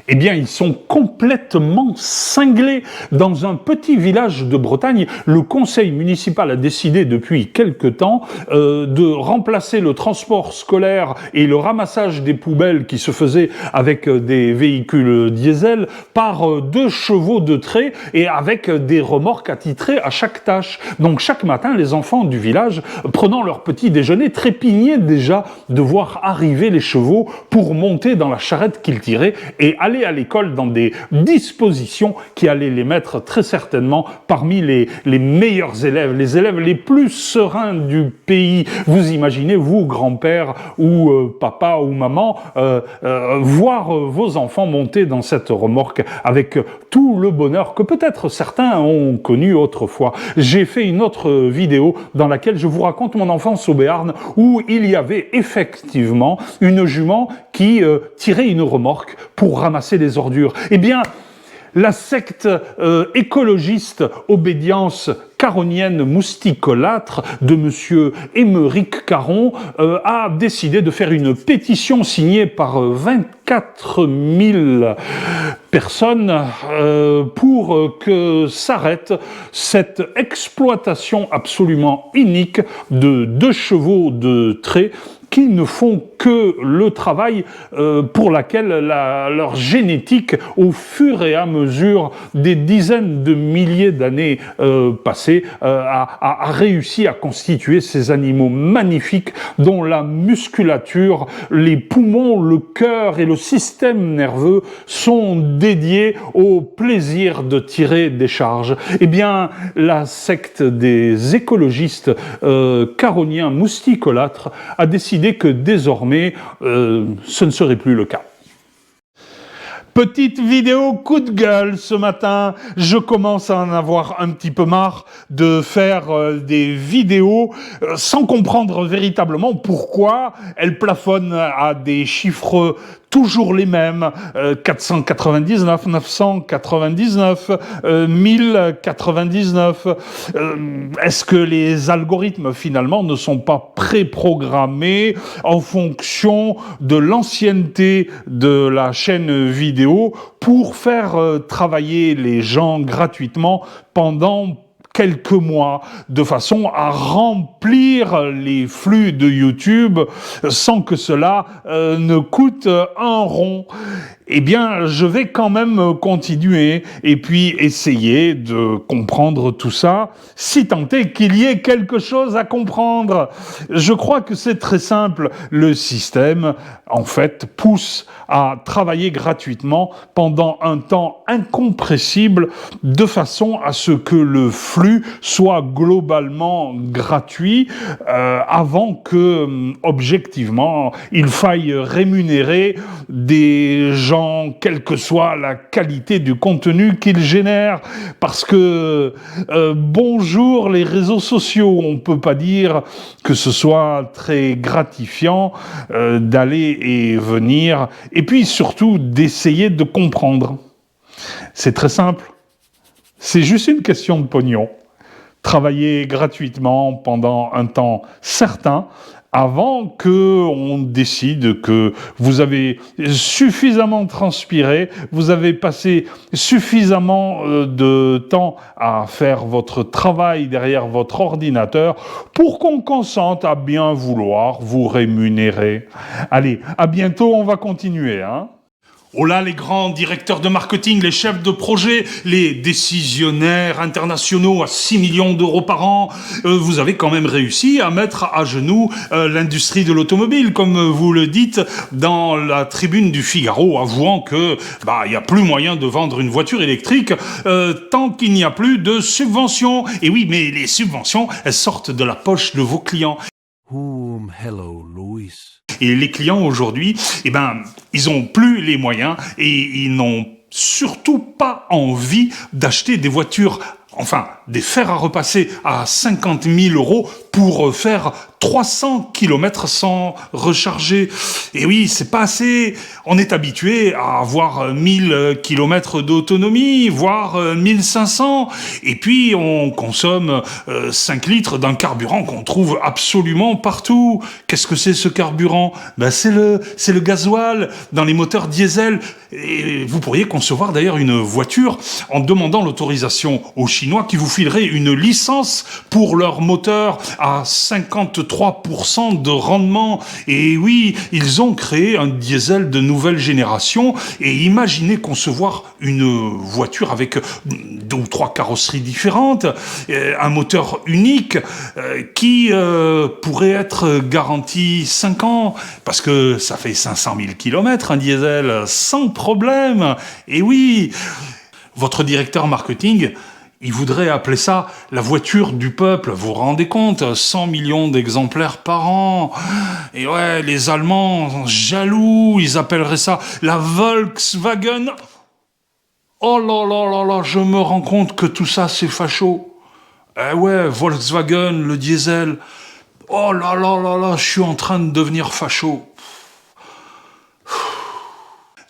Eh bien, ils sont complètement cinglés. Dans un petit village de Bretagne, le conseil municipal a décidé depuis quelque temps de remplacer le transport scolaire et le ramassage des poubelles qui se faisait avec des véhicules diesel par 2 chevaux de trait et avec des remorques attitrées à chaque tâche. Donc chaque matin, les enfants du village, prenant leur petit déjeuner, trépignaient déjà de voir arriver les chevaux pour monter dans la charrette qu'ils tiraient et aller à l'école dans des dispositions qui allaient les mettre très certainement parmi les meilleurs élèves, les élèves les plus sereins du pays. Vous imaginez, vous, grand-père ou papa ou maman, voir vos enfants monter dans cette remorque avec tout le bonheur que peut-être certains ont connu autrefois. J'ai fait une autre vidéo dans laquelle je vous raconte mon enfance au Béarn où il y avait effectivement une jument qui tirait une remorque pour ramasser les ordures. Eh bien, la secte écologiste Obédience caronienne mousticolâtre de monsieur Émeric Caron a décidé de faire une pétition signée par 24 000 personnes pour que s'arrête cette exploitation absolument inique de 2 chevaux de trait qui ne font que le travail pour laquelle leur génétique, au fur et à mesure des dizaines de milliers d'années passées, a réussi à constituer ces animaux magnifiques dont la musculature, les poumons, le cœur et le système nerveux sont dédiés au plaisir de tirer des charges. Eh bien, la secte des écologistes caroniens mousticolâtres a décidé que désormais, ce ne serait plus le cas. Petite vidéo coup de gueule ce matin, je commence à en avoir un petit peu marre de faire des vidéos sans comprendre véritablement pourquoi elles plafonnent à des chiffres toujours les mêmes, 499, 999, 1099. Est-ce que les algorithmes finalement ne sont pas préprogrammés en fonction de l'ancienneté de la chaîne vidéo pour faire travailler les gens gratuitement pendant quelques mois, de façon à remplir les flux de YouTube sans que cela ne coûte un rond? Eh bien, je vais quand même continuer et puis essayer de comprendre tout ça, si tant est qu'il y ait quelque chose à comprendre. Je crois que c'est très simple. Le système, en fait, pousse à travailler gratuitement pendant un temps incompressible de façon à ce que le flux soit globalement gratuit avant que, objectivement, il faille rémunérer des gens quelle que soit la qualité du contenu qu'ils génèrent. Parce que, bonjour les réseaux sociaux, on ne peut pas dire que ce soit très gratifiant d'aller et venir, et puis surtout d'essayer de comprendre. C'est très simple, c'est juste une question de pognon. Travailler gratuitement pendant un temps certain, avant qu'on décide que vous avez suffisamment transpiré, vous avez passé suffisamment de temps à faire votre travail derrière votre ordinateur pour qu'on consente à bien vouloir vous rémunérer. Allez, à bientôt, on va continuer, hein. Oh là, les grands directeurs de marketing, les chefs de projet, les décisionnaires internationaux à 6 millions d'euros par an, vous avez quand même réussi à mettre à genoux l'industrie de l'automobile, comme vous le dites dans la tribune du Figaro, avouant que il n'y a plus moyen de vendre une voiture électrique tant qu'il n'y a plus de subventions. Et oui, mais les subventions, elles sortent de la poche de vos clients. Hello, Louis. Et les clients aujourd'hui, ils ont plus les moyens et ils n'ont surtout pas envie d'acheter des voitures, enfin, des fers à repasser à 50 000 € pour faire 300 km sans recharger. Et oui, c'est pas assez. On est habitué à avoir 1000 km d'autonomie, voire 1500. Et puis, on consomme 5 litres d'un carburant qu'on trouve absolument partout. Qu'est-ce que c'est ce carburant? Ben, c'est le gasoil dans les moteurs diesel. Et vous pourriez concevoir d'ailleurs une voiture en demandant l'autorisation aux Chinois qui vous fileraient une licence pour leur moteur à 53% de rendement. Et oui, ils ont créé un diesel de nouvelle génération. Et imaginez concevoir une voiture avec 2 ou 3 carrosseries différentes, un moteur unique qui pourrait être garanti 5 ans, parce que ça fait 500 000 km un diesel, sans problème. Et oui, votre directeur marketing, il voudrait appeler ça la voiture du peuple, vous vous rendez compte? 100 millions d'exemplaires par an. Et ouais, les Allemands, jaloux, ils appelleraient ça la Volkswagen. Oh là là là là, je me rends compte que tout ça c'est facho. Eh ouais, Volkswagen, le diesel. Oh là là là là, je suis en train de devenir facho.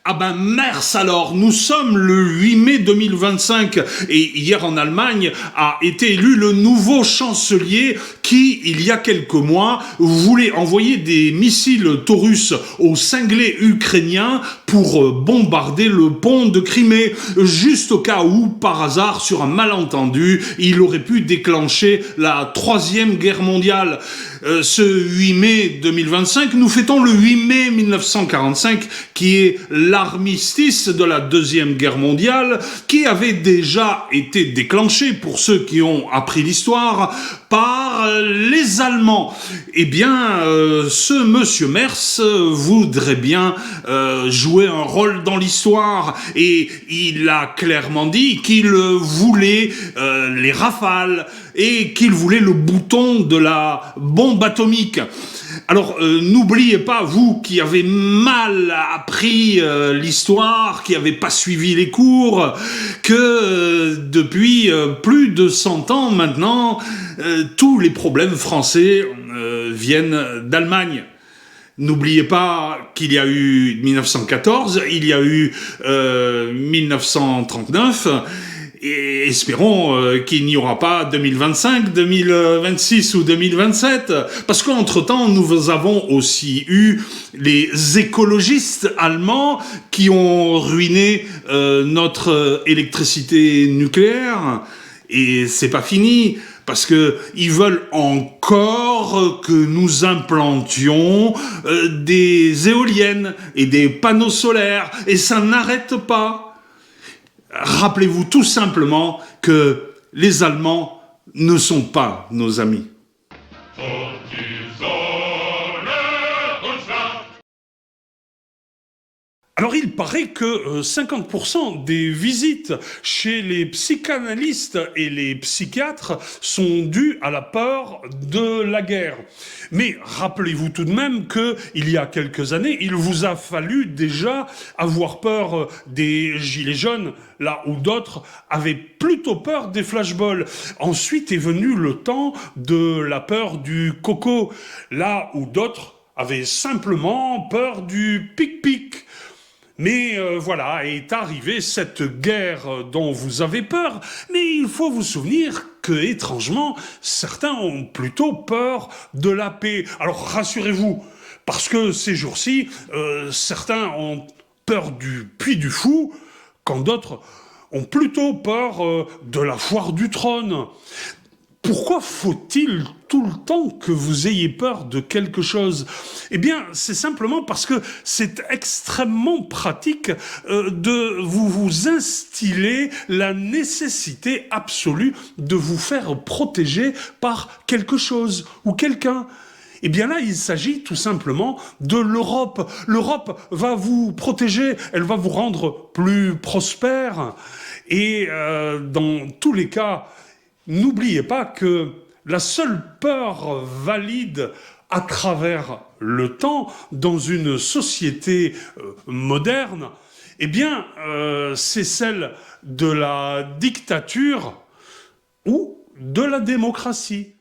Ah ben mers alors, nous sommes le 8 mai 2025 et hier en Allemagne a été élu le nouveau chancelier qui, il y a quelques mois, voulait envoyer des missiles Taurus aux cinglés ukrainiens pour bombarder le pont de Crimée, juste au cas où, par hasard, sur un malentendu, il aurait pu déclencher la Troisième Guerre mondiale. Ce 8 mai 2025, nous fêtons le 8 mai 1945, qui est l'armistice de la Deuxième Guerre mondiale, qui avait déjà été déclenché, pour ceux qui ont appris l'histoire, par les Allemands. Eh bien, ce monsieur Mers voudrait bien jouer un rôle dans l'histoire, et il a clairement dit qu'il voulait les rafales, et qu'il voulait le bouton de la bombe atomique. Alors, n'oubliez pas, vous qui avez mal appris l'histoire, qui n'avez pas suivi les cours, que depuis plus de 100 ans maintenant, tous les problèmes français viennent d'Allemagne. N'oubliez pas qu'il y a eu 1914, il y a eu 1939, et espérons qu'il n'y aura pas 2025, 2026 ou 2027, parce qu'entre-temps, nous avons aussi eu les écologistes allemands qui ont ruiné notre électricité nucléaire, et c'est pas fini. Parce que ils veulent encore que nous implantions des éoliennes et des panneaux solaires, et ça n'arrête pas. Rappelez-vous tout simplement que les Allemands ne sont pas nos amis. Alors il paraît que 50% des visites chez les psychanalystes et les psychiatres sont dues à la peur de la guerre. Mais rappelez-vous tout de même que il y a quelques années, il vous a fallu déjà avoir peur des gilets jaunes, là où d'autres avaient plutôt peur des flashballs. Ensuite est venu le temps de la peur du coco, là où d'autres avaient simplement peur du pic-pic. Mais voilà, est arrivée cette guerre dont vous avez peur, mais il faut vous souvenir que, étrangement, certains ont plutôt peur de la paix. Alors rassurez-vous, parce que ces jours-ci, certains ont peur du Puy du Fou, quand d'autres ont plutôt peur de la foire du trône. Pourquoi faut-il tout le temps que vous ayez peur de quelque chose? Eh bien, c'est simplement parce que c'est extrêmement pratique de vous instiller la nécessité absolue de vous faire protéger par quelque chose ou quelqu'un. Eh bien là, il s'agit tout simplement de l'Europe. L'Europe va vous protéger, elle va vous rendre plus prospère. Et dans tous les cas, n'oubliez pas que la seule peur valide à travers le temps dans une société moderne, eh bien, c'est celle de la dictature ou de la démocratie.